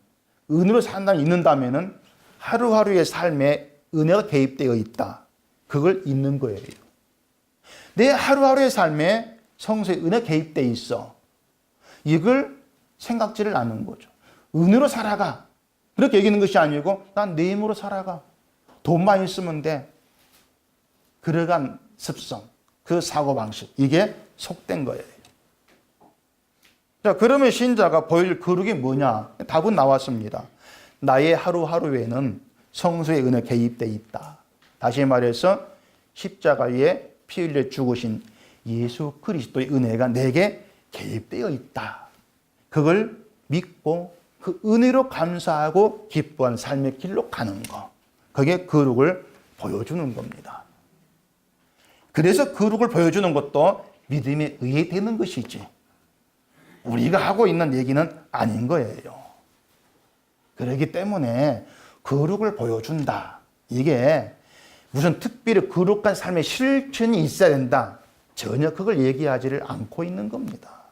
은혜로 산다면 잊는다면은 하루하루의 삶에 은혜가 대입되어 있다. 그걸 잊는 거예요. 내 하루하루의 삶에 성소의 은혜가 개입되어 있어. 이걸 생각지를 않는 거죠. 은혜로 살아가. 그렇게 여기는 것이 아니고 난 내 힘으로 살아가. 돈만 있으면 돼. 그러간 습성, 그 사고방식, 이게 속된 거예요. 자, 그러면 신자가 보일 거룩이 뭐냐? 답은 나왔습니다. 나의 하루하루에는 성소의 은혜 개입되어 있다. 다시 말해서 십자가에 피 흘려 죽으신 예수 그리스도의 은혜가 내게 개입되어 있다. 그걸 믿고 그 은혜로 감사하고 기뻐한 삶의 길로 가는 것. 그게 거룩을 보여주는 겁니다. 그래서 거룩을 보여주는 것도 믿음에 의해 되는 것이지. 우리가 하고 있는 얘기는 아닌 거예요. 그렇기 때문에 거룩을 보여준다. 이게 무슨 특별히 거룩한 삶의 실천이 있어야 된다. 전혀 그걸 얘기하지를 않고 있는 겁니다.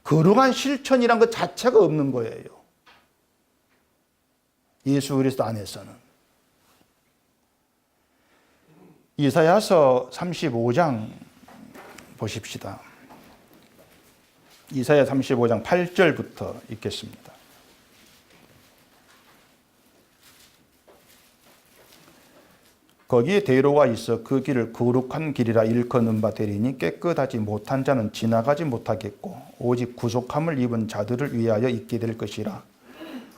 거룩한 실천이란 것 자체가 없는 거예요. 예수 그리스도 안에서는. 이사야서 35장 보십시다. 이사야 35장 8절부터 읽겠습니다. 거기에 대로가 있어 그 길을 거룩한 길이라 일컫는 바 되리니 깨끗하지 못한 자는 지나가지 못하겠고 오직 구속함을 입은 자들을 위하여 있게 될 것이라.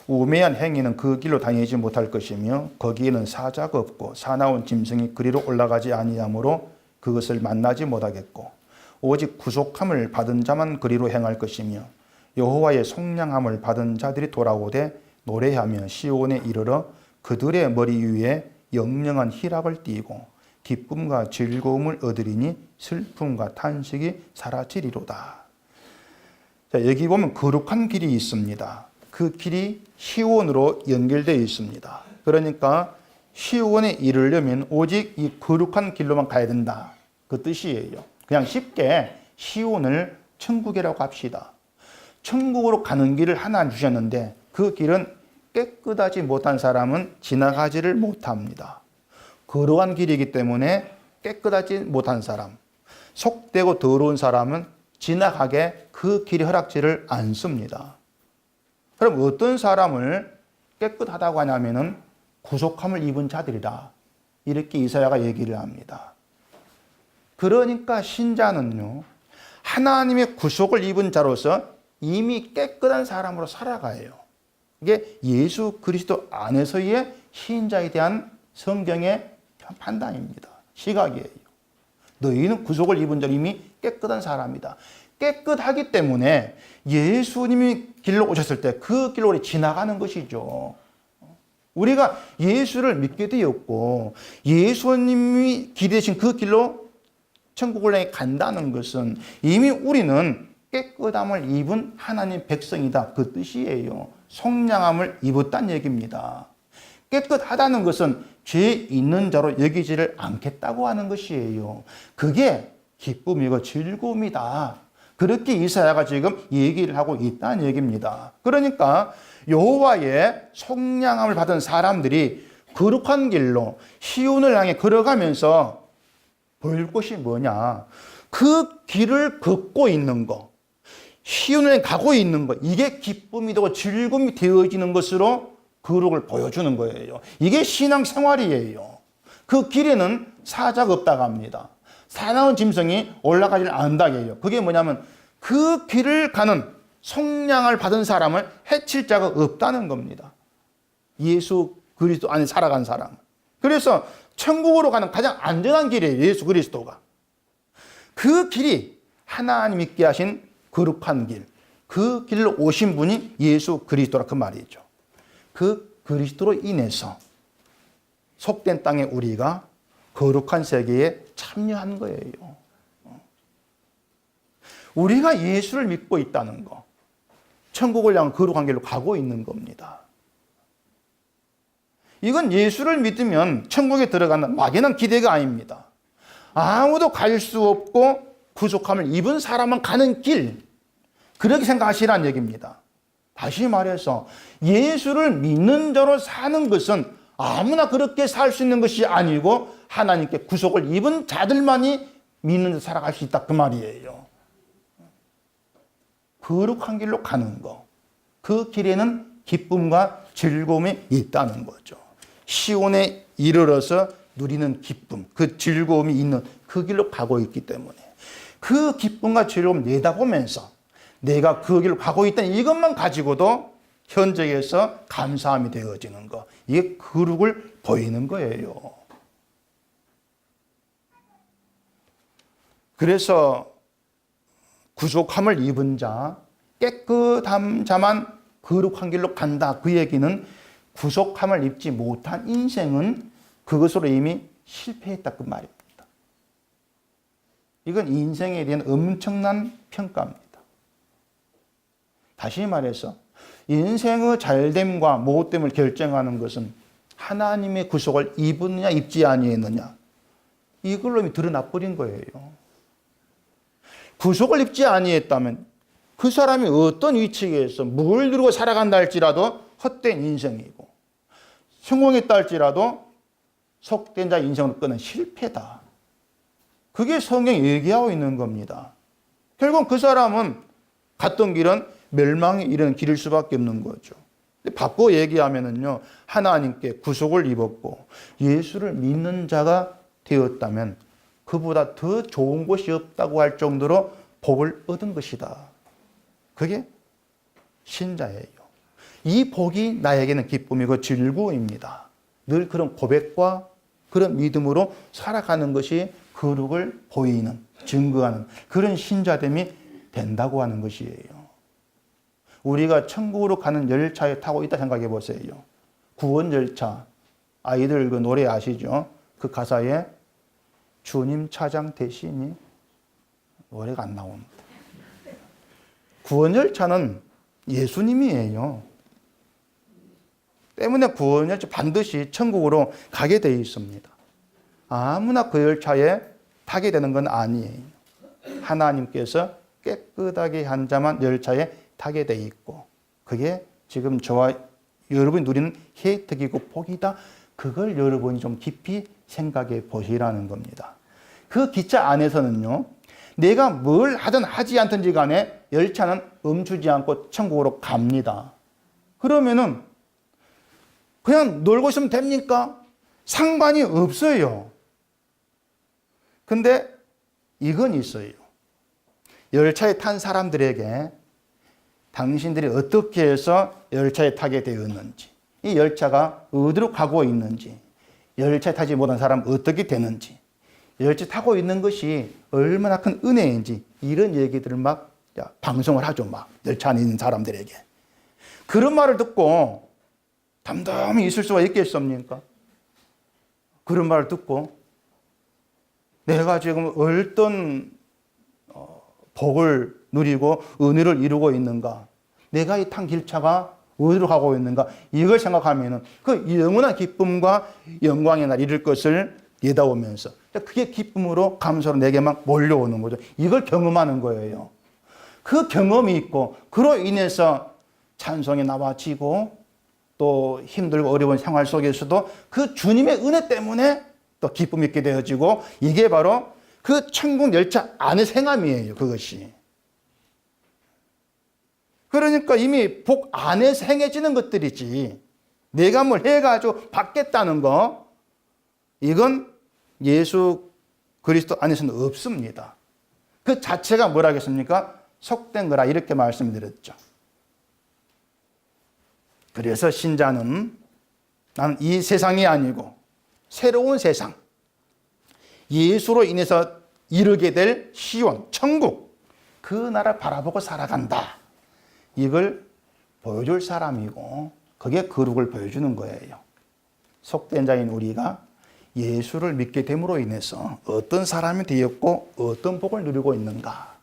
우매한 행위는 그 길로 다니지 못할 것이며 거기에는 사자가 없고 사나운 짐승이 그리로 올라가지 아니하므로 그것을 만나지 못하겠고 오직 구속함을 받은 자만 그리로 행할 것이며 여호와의 속량함을 받은 자들이 돌아오되 노래하며 시온에 이르러 그들의 머리 위에 영영한 희락을 띠고 기쁨과 즐거움을 얻으리니 슬픔과 탄식이 사라지리로다. 자, 여기 보면 거룩한 길이 있습니다. 그 길이 시온으로 연결되어 있습니다. 그러니까 시온에 이르려면 오직 이 거룩한 길로만 가야 된다. 그 뜻이에요. 그냥 쉽게 시온을 천국이라고 합시다. 천국으로 가는 길을 하나 주셨는데 그 길은 깨끗하지 못한 사람은 지나가지를 못합니다. 거룩한 길이기 때문에 깨끗하지 못한 사람, 속되고 더러운 사람은 지나가게 그 길이 허락지를 않습니다. 그럼 어떤 사람을 깨끗하다고 하냐면은 구속함을 입은 자들이다. 이렇게 이사야가 얘기를 합니다. 그러니까 신자는요, 하나님의 구속을 입은 자로서 이미 깨끗한 사람으로 살아가요. 이게 예수 그리스도 안에서의 신자에 대한 성경의 판단입니다. 시각이에요. 너희는 구속을 입은 자로 이미 깨끗한 사람이다. 깨끗하기 때문에 예수님이 길로 오셨을 때 그 길로 우리 지나가는 것이죠. 우리가 예수를 믿게 되었고 예수님이 기대신 그 길로 천국을 향해 간다는 것은 이미 우리는 깨끗함을 입은 하나님 백성이다. 그 뜻이에요. 속량함을 입었다는 얘기입니다. 깨끗하다는 것은 죄 있는 자로 여기지를 않겠다고 하는 것이에요. 그게 기쁨이고 즐거움이다. 그렇게 이사야가 지금 얘기를 하고 있다는 얘기입니다. 그러니까 여호와의 속량함을 받은 사람들이 거룩한 길로 시온을 향해 걸어가면서 볼 것이 뭐냐? 그 길을 걷고 있는 것, 시온을 향해 가고 있는 것, 이게 기쁨이 되고 즐거움이 되어지는 것으로 거룩을 보여주는 거예요. 이게 신앙생활이에요. 그 길에는 사자가 없다고 합니다. 사나운 짐승이 올라가지 않는다고 해요. 그게 뭐냐면 그 길을 가는 속량을 받은 사람을 해칠 자가 없다는 겁니다. 예수 그리스도 안에 살아간 사람. 그래서 천국으로 가는 가장 안전한 길이에요. 예수 그리스도가. 그 길이 하나님 있게 하신 거룩한 길. 그 길로 오신 분이 예수 그리스도라 그 말이죠. 그 그리스도로 인해서 속된 땅에 우리가 거룩한 세계에 참여한 거예요. 우리가 예수를 믿고 있다는 거, 천국을 향한 거룩한 길로 가고 있는 겁니다. 이건 예수를 믿으면 천국에 들어가는 막연한 기대가 아닙니다. 아무도 갈 수 없고 구속함을 입은 사람만 가는 길, 그렇게 생각하시라는 얘기입니다. 다시 말해서 예수를 믿는 자로 사는 것은 아무나 그렇게 살 수 있는 것이 아니고 하나님께 구속을 입은 자들만이 믿는 데 살아갈 수 있다 그 말이에요. 거룩한 길로 가는 거, 그 길에는 기쁨과 즐거움이 있다는 거죠. 시온에 이르러서 누리는 기쁨, 그 즐거움이 있는 그 길로 가고 있기 때문에 그 기쁨과 즐거움을 내다보면서 내가 그 길로 가고 있다는 이것만 가지고도 현장에서 감사함이 되어지는 거, 이게 거룩을 보이는 거예요. 그래서 구속함을 입은 자, 깨끗한 자만 거룩한 길로 간다. 그 얘기는 구속함을 입지 못한 인생은 그것으로 이미 실패했다 그 말입니다. 이건 인생에 대한 엄청난 평가입니다. 다시 말해서 인생의 잘됨과 못됨을 결정하는 것은 하나님의 구속을 입었느냐 입지 아니했느냐, 이걸로 드러나 버린 거예요. 구속을 입지 아니했다면 그 사람이 어떤 위치에서 뭘 누리고 살아간다 할지라도 헛된 인생이고, 성공했다 할지라도 속된 자 인생으로 끄는 실패다. 그게 성경이 얘기하고 있는 겁니다. 결국 그 사람은 갔던 길은 멸망에 이르는 길일 수밖에 없는 거죠. 바꿔 얘기하면은요, 하나님께 구속을 입었고 예수를 믿는 자가 되었다면 그보다 더 좋은 곳이 없다고 할 정도로 복을 얻은 것이다. 그게 신자예요. 이 복이 나에게는 기쁨이고 즐거움입니다. 늘 그런 고백과 그런 믿음으로 살아가는 것이 거룩을 보이는, 증거하는 그런 신자됨이 된다고 하는 것이에요. 우리가 천국으로 가는 열차에 타고 있다 생각해 보세요. 구원 열차. 아이들 그 노래 아시죠? 그 가사에 주님 차장 대신이 노래가 안 나옵니다. 구원 열차는 예수님이에요. 때문에 구원 열차 반드시 천국으로 가게 되어 있습니다. 아무나 그 열차에 타게 되는 건 아니에요. 하나님께서 깨끗하게 한 자만 열차에 타게 돼 있고, 그게 지금 저와 여러분이 누리는 혜택이고 복이다. 그걸 여러분이 좀 깊이 생각해 보시라는 겁니다. 그 기차 안에서는요, 내가 뭘 하든 하지 않든지 간에 열차는 멈추지 않고 천국으로 갑니다. 그러면은 그냥 놀고 있으면 됩니까? 상관이 없어요. 근데 이건 있어요. 열차에 탄 사람들에게 당신들이 어떻게 해서 열차에 타게 되었는지, 이 열차가 어디로 가고 있는지, 열차에 타지 못한 사람 어떻게 되는지, 열차 타고 있는 것이 얼마나 큰 은혜인지, 이런 얘기들을 막 방송을 하죠. 막 열차 안에 있는 사람들에게. 그런 말을 듣고 담담히 있을 수가 있겠습니까? 그런 말을 듣고 내가 지금 어떤 복을 누리고 은혜를 이루고 있는가, 내가 이 탄 길차가 어디로 가고 있는가, 이걸 생각하면은 그 영원한 기쁨과 영광의 날 이룰 것을 내다오면서 그게 기쁨으로 감사로 내게만 몰려오는 거죠. 이걸 경험하는 거예요. 그 경험이 있고 그로 인해서 찬송이 나와지고 또 힘들고 어려운 생활 속에서도 그 주님의 은혜 때문에 또 기쁨이 있게 되어지고, 이게 바로 그 천국 열차 안의 생활이에요. 그것이. 그러니까 이미 복 안에서 행해지는 것들이지, 내가 뭘 해가지고 받겠다는 거, 이건 예수 그리스도 안에서는 없습니다. 그 자체가 뭐라겠습니까? 속된 거라, 이렇게 말씀드렸죠. 그래서 신자는 나는 이 세상이 아니고 새로운 세상, 예수로 인해서 이르게 될 시온, 천국, 그 나라를 바라보고 살아간다. 이걸 보여줄 사람이고, 그게 거룩을 보여주는 거예요. 속된 자인 우리가 예수를 믿게 됨으로 인해서 어떤 사람이 되었고 어떤 복을 누리고 있는가,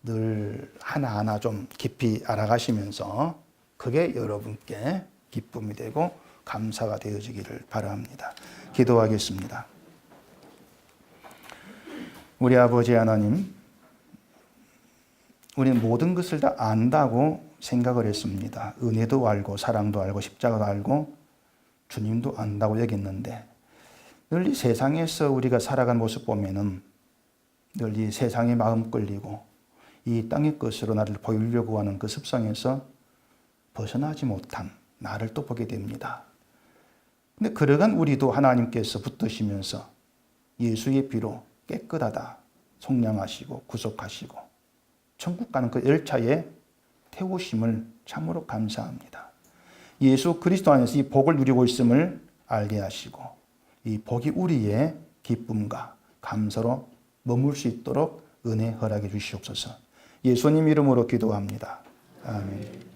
늘 하나하나 좀 깊이 알아가시면서 그게 여러분께 기쁨이 되고 감사가 되어지기를 바랍니다. 기도하겠습니다. 우리 아버지 하나님, 우리는 모든 것을 다 안다고 생각을 했습니다. 은혜도 알고 사랑도 알고 십자가도 알고 주님도 안다고 여겼는데, 늘 이 세상에서 우리가 살아간 모습 보면은 늘 이 세상의 마음 끌리고 이 땅의 것으로 나를 보이려고 하는 그 습성에서 벗어나지 못한 나를 또 보게 됩니다. 근데 그러간 우리도 하나님께서 붙드시면서 예수의 피로 깨끗하다 속량하시고 구속하시고 천국 가는 그 열차에 태우심을 참으로 감사합니다. 예수 그리스도 안에서 이 복을 누리고 있음을 알게 하시고, 이 복이 우리의 기쁨과 감사로 머물 수 있도록 은혜 허락해 주시옵소서. 예수님 이름으로 기도합니다. 아멘.